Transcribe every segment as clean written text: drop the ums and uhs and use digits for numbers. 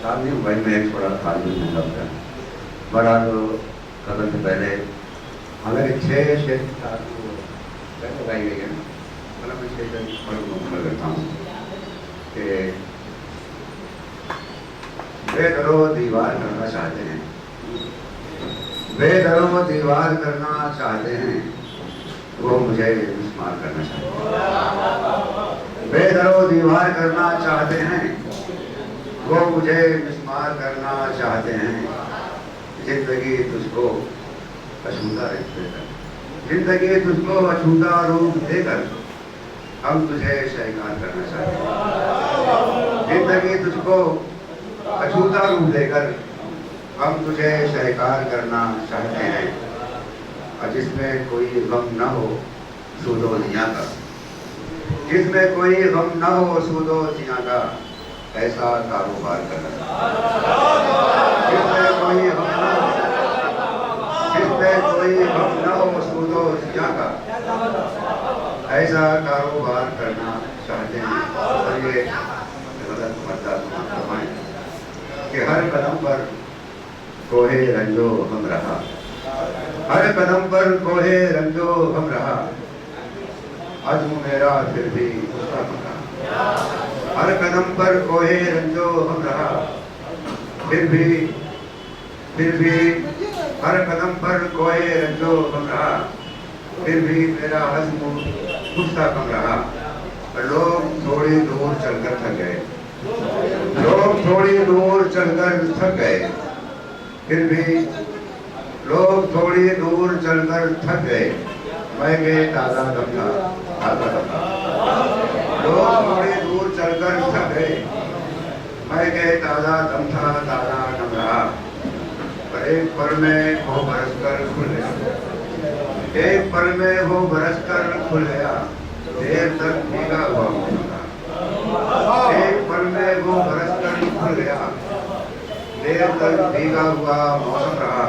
साथ में मोबाइल में एक छोड़ा था बड़ा तो कदम से पहले हालांकि 6 शेर लगाई गई है। मतलब मैं 6 शेर करता हूँ कि बेदरो दीवार करना चाहते हैं, बेदरो दीवार करना चाहते हैं, वो मुझे मिसमार करना चाहते हैं। बेदरो दीवार करना चाहते हैं, वो मुझे मिसमार करना चाहते हैं। जिंदगी तुझको अछूता देकर, जिंदगी तुझको अछूता रूप देकर हम तुझे स्वीकार करना चाहते हैं। जिंदगी तुझको अछूता रूप देकर हम तुझे स्वीकार करना चाहते हैं। और जिसमें कोई गम न हो सूदो जिया का, जिसमें कोई गम न हो सूदो जिया का, ऐसा कारोबार करना चाहते हैं। जिसमें कोई गम न हो, जिसमें कोई गम न हो सूदो जिया का, ऐसा कारोबार करना चाहते हैं। और ये गलत मर्दा फरमाएं कि हर कदम पर कोहे रंजो हम रहा, हर कदम पर कोहे रंजो हम रहा, अज़्म मेरा फिर भी उसका रहा। हर कदम पर कोहे रंजो हम रहा, फिर भी हर कदम पर कोहे रंजो हम रहा, फिर भी मेरा अज़्म गुस्सा कम रहा। लोग थोड़ी दूर चलकर थक गए, लोग थोड़ी दूर चलकर थक गए, फिर भी लोग थोड़ी दूर चलकर थक गए, मैं गए ताज़ा दम था, ताज़ा दम था। लोग थोड़ी दूर चलकर थक गए, मैं गए ताज़ा दम था, ताज़ा दम रहा। पर एक पल में वो बरस कर खुल गया, एक पल में वो बरस कर खुल गया, देर तक भीगा हुआ मौसम रहा। एक पल में वो बरस कर खुल गया, देर तक भीगा हुआ मौसम रहा।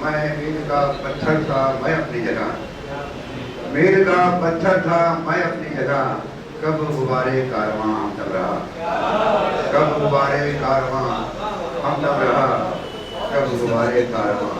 मैं मील का पत्थर था, मैं अपनी जगह, मील का पत्थर था मैं अपनी जगह। कब गुब्बारे कारवां हम तब रहा, कब गुब्बारे कारवां हम तब रहा, कब गुब्बारे कारवां